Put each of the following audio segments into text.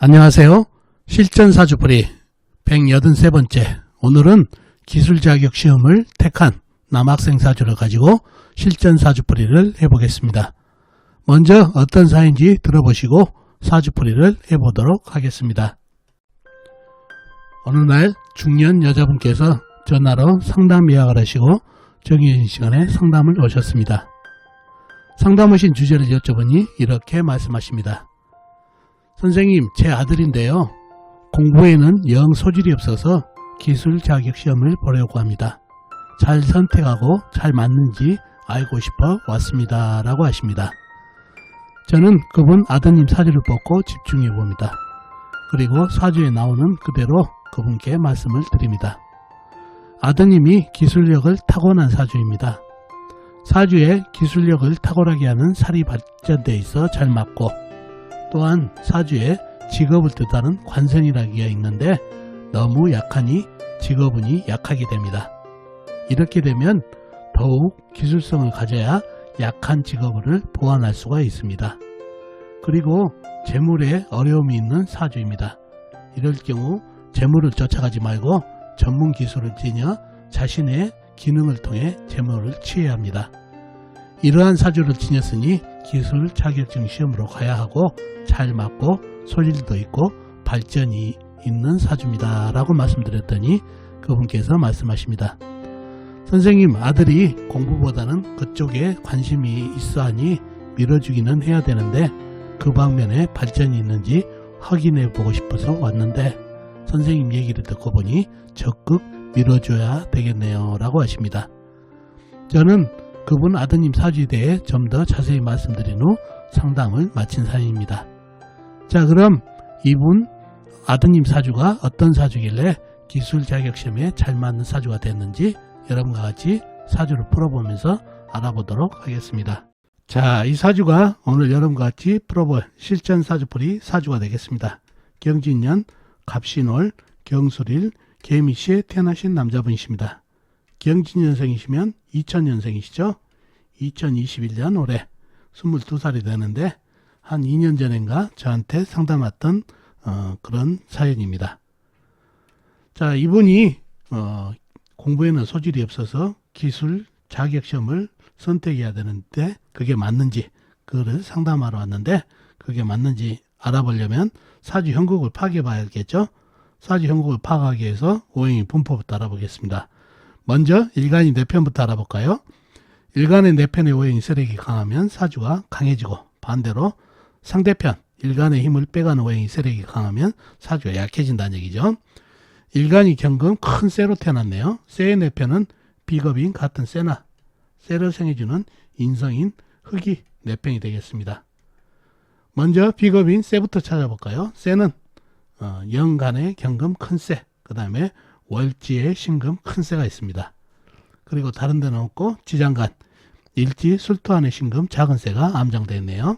안녕하세요. 실전사주풀이 183번째. 오늘은 기술자격시험을 택한 남학생 사주를 가지고 실전사주풀이를 해보겠습니다. 먼저 어떤 사인지 들어보시고 사주풀이를 해보도록 하겠습니다. 어느 날 중년 여자분께서 전화로 상담 예약을 하시고 정해진 시간에 상담을 오셨습니다. 상담 오신 주제를 여쭤보니 이렇게 말씀하십니다. 선생님, 제 아들인데요. 공부에는 영 소질이 없어서 기술 자격시험을 보려고 합니다. 잘 선택하고 잘 맞는지 알고 싶어 왔습니다. 라고 하십니다. 저는 그분 아드님 사주를 보고 집중해 봅니다. 그리고 사주에 나오는 그대로 그분께 말씀을 드립니다. 아드님이 기술력을 타고난 사주입니다. 사주에 기술력을 탁월하게 하는 살이 발전되어 있어 잘 맞고, 또한 사주에 직업을 뜻하는 관성이라기가 있는데 너무 약하니 직업운이 약하게 됩니다. 이렇게 되면 더욱 기술성을 가져야 약한 직업을 보완할 수가 있습니다. 그리고 재물에 어려움이 있는 사주입니다. 이럴 경우 재물을 쫓아가지 말고 전문 기술을 지녀 자신의 기능을 통해 재물을 취해야 합니다. 이러한 사주를 지녔으니 기술 자격증 시험으로 가야 하고 잘 맞고 소질도 있고 발전이 있는 사주입니다. 라고 말씀드렸더니 그분께서 말씀하십니다. 선생님, 아들이 공부보다는 그쪽에 관심이 있어 하니 밀어주기는 해야 되는데 그 방면에 발전이 있는지 확인해 보고 싶어서 왔는데 선생님 얘기를 듣고 보니 적극 밀어줘야 되겠네요. 라고 하십니다. 저는 그분 아드님 사주에 대해 좀 더 자세히 말씀드린 후 상담을 마친 사연입니다. 자, 그럼 이분 아드님 사주가 어떤 사주길래 기술 자격시험에 잘 맞는 사주가 됐는지 여러분과 같이 사주를 풀어보면서 알아보도록 하겠습니다. 자, 이 사주가 오늘 여러분과 같이 풀어볼 실전 사주풀이 사주가 되겠습니다. 경진년, 갑신월, 경술일, 개미시에 태어나신 남자분이십니다. 경진년생이시면 2000년생이시죠. 2021년 올해 22살이 되는데 한 2년 전인가 저한테 상담 왔던 그런 사연입니다. 자, 이분이 공부에는 소질이 없어서 기술 자격시험을 선택해야 되는데 그게 맞는지 그거를 상담하러 왔는데 그게 맞는지 알아보려면 사주 형국을 파악해 봐야겠죠. 사주 형국을 파악하기 위해서 오행의 분포부터 알아보겠습니다. 먼저 일간이 내편부터 알아볼까요? 일간의 내편의 오행이 세력이 강하면 사주가 강해지고, 반대로 상대편 일간의 힘을 빼가는 오행이 세력이 강하면 사주가 약해진다는 얘기죠. 일간이 경금 큰 쇠로 태어났네요. 쇠의 내편은 비겁인 같은 쇠나 쇠를 생해주는 인성인 흙이 내편이 되겠습니다. 먼저 비겁인 쇠부터 찾아볼까요? 쇠는 영간의 경금 큰 쇠, 그 다음에 월지의 신금 큰 쇠가 있습니다. 그리고 다른 데는 없고 지장간, 일지, 술토안의 신금 작은 쇠가 암장되어 있네요.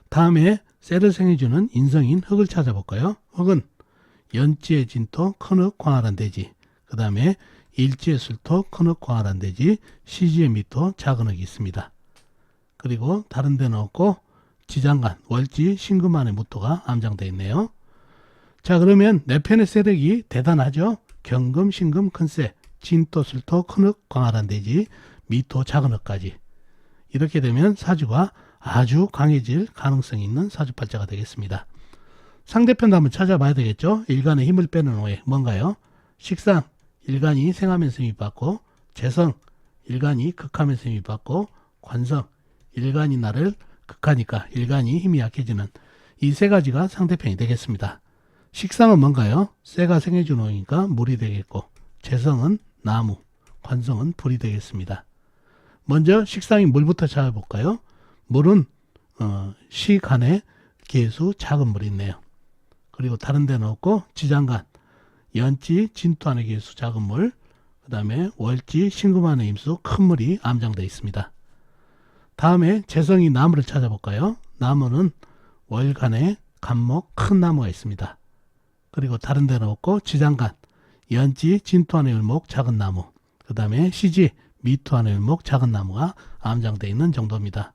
다음에 쇠를 생해주는 인성인 흙을 찾아볼까요? 흙은 연지의 진토, 큰흙, 광활한 대지, 그 다음에 일지의 술토, 큰흙, 광활한 대지, 시지의 미토, 작은 흙이 있습니다. 그리고 다른 데는 없고 지장간, 월지, 신금안의 무토가 암장되어 있네요. 자, 그러면 내편의 세력이 대단하죠. 경금, 신금, 큰쇠, 진토, 술토, 큰흙, 광활한 대지, 미토, 작은 흙까지. 이렇게 되면 사주가 아주 강해질 가능성이 있는 사주팔자가 되겠습니다. 상대편도 한번 찾아봐야 되겠죠. 일간의 힘을 빼는 오해 뭔가요? 식상, 일간이 생하면서 힘이 받고, 재성, 일간이 극하면서 힘이 받고, 관성, 일간이 나를 극하니까 일간이 힘이 약해지는 이 세 가지가 상대편이 되겠습니다. 식상은 뭔가요? 쇠가 생해주는 오니까 물이 되겠고, 재성은 나무, 관성은 불이 되겠습니다. 먼저 식상이 물부터 찾아볼까요? 물은 시간에 계수 작은 물이 있네요. 그리고 다른 데는 없고 지장간, 연지, 진토 안의 계수 작은 물, 그 다음에 월지, 신금 안의 임수 큰 물이 암장되어 있습니다. 다음에 재성이 나무를 찾아볼까요? 나무는 월간에 간목 큰 나무가 있습니다. 그리고 다른 데는 없고 지장간, 연지, 진토 안의 을목 작은 나무, 그 다음에 시지, 미토 안의 을목 작은 나무가 암장되어 있는 정도입니다.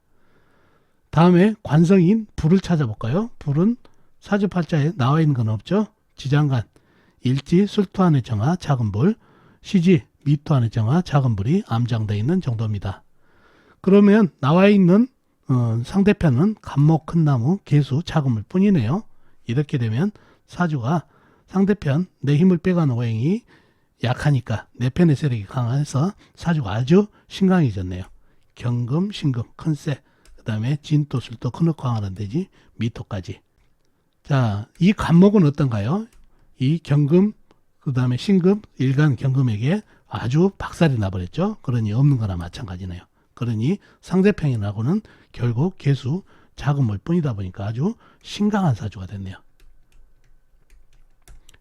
다음에 관성인 불을 찾아볼까요? 불은 사주팔자에 나와 있는 건 없죠. 지장간, 일지, 술토안의 정화, 작은 불, 시지, 미토안의 정화, 작은 불이 암장되어 있는 정도입니다. 그러면 나와 있는 상대편은 간목, 큰 나무, 개수, 작은 물 뿐이네요. 이렇게 되면 사주가 상대편 내 힘을 빼가는 오행이 약하니까 내 편의 세력이 강해서 사주가 아주 신강해졌네요. 경금, 신금, 큰세, 그 다음에 진토, 술토, 큰흑 강하는 되지, 미토까지. 자, 이 간목은 어떤가요? 이 경금, 그 다음에 신금, 일간 경금에게 아주 박살이 나버렸죠. 그러니 없는 거나 마찬가지네요. 그러니 상대편이라고는 결국 개수, 작은 물 뿐이다 보니까 아주 신강한 사주가 됐네요.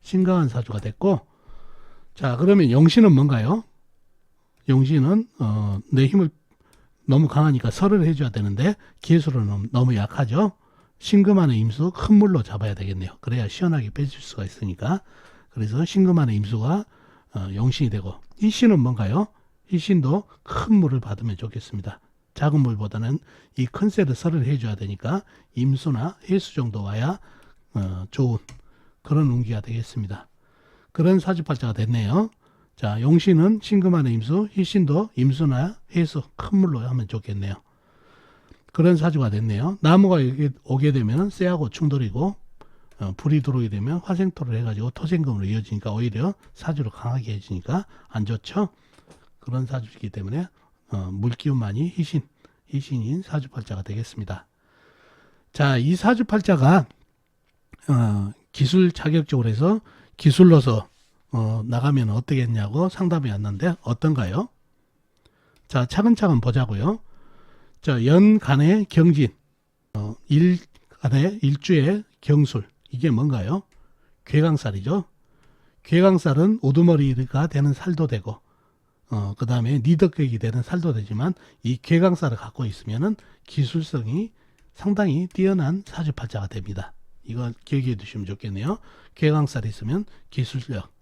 신강한 사주가 됐고, 자, 그러면 용신은 뭔가요? 용신은 내 힘을 너무 강하니까 설을 해줘야 되는데 개수로는 너무 약하죠. 신금안의 임수 큰 물로 잡아야 되겠네요. 그래야 시원하게 빼줄 수가 있으니까. 그래서 신금안의 임수가 용신이 되고, 이신은 뭔가요? 이신도 큰 물을 받으면 좋겠습니다. 작은 물보다는 이 큰 셀을 설을 해줘야 되니까 임수나 해수 정도 와야 좋은 그런 운기가 되겠습니다. 그런 사주팔자가 됐네요. 자, 용신은 신금안의 임수, 희신도 임수나 해수 큰 물로 하면 좋겠네요. 그런 사주가 됐네요. 나무가 오게 되면 쇠하고 충돌이고, 불이 들어오게 되면 화생토를 해가지고 토생금으로 이어지니까 오히려 사주를 강하게 해주니까 안 좋죠. 그런 사주이기 때문에 물기운만이 희신인 사주팔자가 되겠습니다. 자, 이 사주팔자가 기술 자격적으로 해서 기술로서 나가면 어떻게 했냐고 상담이 왔는데 어떤가요? 자, 차근차근 보자고요. 자, 연간의 경진, 일간의 일주의 경술, 이게 뭔가요? 괴강살이죠. 괴강살은 우두머리가 되는 살도 되고, 그 다음에 니덕격이 되는 살도 되지만, 이 괴강살을 갖고 있으면은 기술성이 상당히 뛰어난 사주팔자가 됩니다. 이거 기억해 두시면 좋겠네요. 괴강살이 있으면 기술력,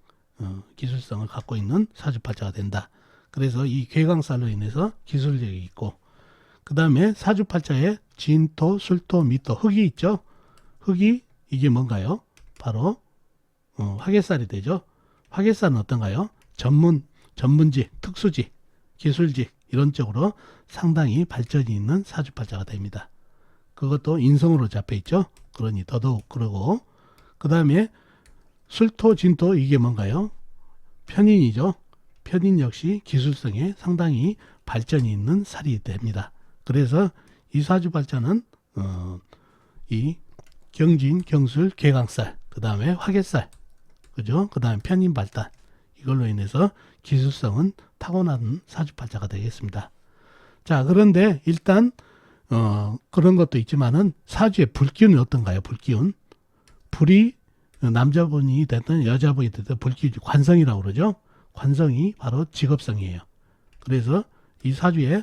기술성을 갖고 있는 사주팔자가 된다. 그래서 이 괴강살로 인해서 기술력이 있고, 그 다음에 사주팔자에 진토, 술토, 미토, 흑이 있죠. 흑이 이게 뭔가요? 바로 화개살이 되죠. 화개살은 어떤가요? 전문직, 특수직, 기술직 이런 쪽으로 상당히 발전이 있는 사주팔자가 됩니다. 그것도 인성으로 잡혀 있죠. 그러니 더더욱 그러고, 그 다음에 술토, 진토 이게 뭔가요? 편인이죠. 편인 역시 기술성에 상당히 발전이 있는 살이 됩니다. 그래서 이 사주팔자는 이 경진, 경술, 괴강살, 그 다음에 화개살, 그죠? 그 다음에 편인 발달, 이걸로 인해서 기술성은 타고난 사주팔자가 되겠습니다. 자, 그런데 일단 그런 것도 있지만은 사주의 불기운이 어떤가요? 불기운. 불이 남자분이 됐든 여자분이 됐든 불기운이 관성이라고 그러죠. 관성이 바로 직업성이에요. 그래서 이 사주에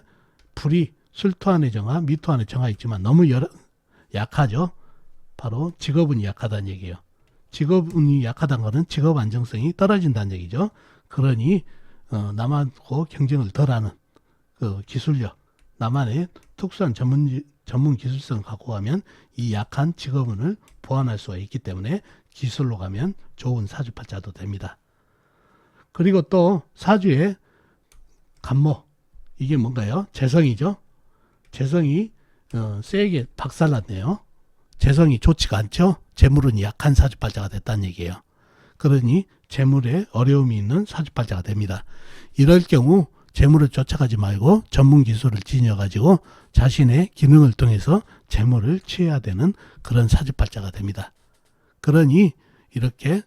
불이 술토안의 정화, 미토안의 정화 있지만 너무 약하죠. 바로 직업운이 약하다는 얘기예요. 직업운이 약하다는 것은 직업 안정성이 떨어진다는 얘기죠. 그러니 남하고 경쟁을 덜하는 그 기술력, 나만의 특수한 전문 기술성을 갖고 가면 이 약한 직업운을 보완할 수가 있기 때문에 기술로 가면 좋은 사주팔자도 됩니다. 그리고 또 사주에 간목, 이게 뭔가요? 재성이죠. 재성이 세게 박살났네요. 재성이 좋지가 않죠. 재물운이 약한 사주팔자가 됐다는 얘기예요. 그러니 재물에 어려움이 있는 사주팔자가 됩니다. 이럴 경우 재물을 쫓아가지 말고 전문 기술을 지녀가지고 자신의 기능을 통해서 재물을 취해야 되는 그런 사주팔자가 됩니다. 그러니 이렇게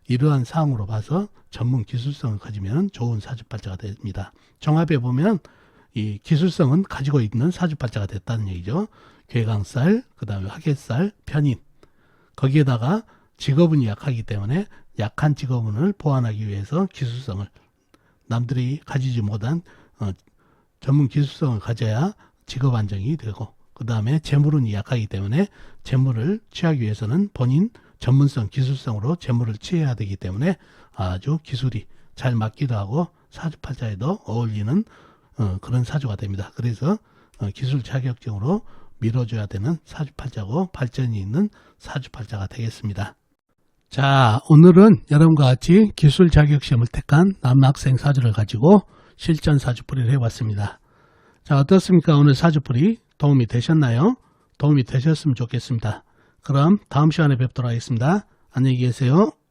이러한 사항으로 봐서 전문 기술성을 가지면 좋은 사주팔자가 됩니다. 종합해 보면 이 기술성은 가지고 있는 사주팔자가 됐다는 얘기죠. 괴강살, 그 다음에 화개살, 편인, 거기에다가 직업운이 약하기 때문에 약한 직업운을 보완하기 위해서 기술성을, 남들이 가지지 못한 전문 기술성을 가져야 직업 안정이 되고, 그 다음에 재물운이 약하기 때문에 재물을 취하기 위해서는 본인 전문성, 기술성으로 재물을 취해야 되기 때문에 아주 기술이 잘 맞기도 하고 사주팔자에도 어울리는 그런 사주가 됩니다. 그래서 기술 자격증으로 밀어줘야 되는 사주팔자고 발전이 있는 사주팔자가 되겠습니다. 자, 오늘은 여러분과 같이 기술 자격시험을 택한 남학생 사주를 가지고 실전 사주풀이를 해봤습니다. 자, 어떻습니까? 오늘 사주풀이 도움이 되셨나요? 도움이 되셨으면 좋겠습니다. 그럼 다음 시간에 뵙도록 하겠습니다. 안녕히 계세요.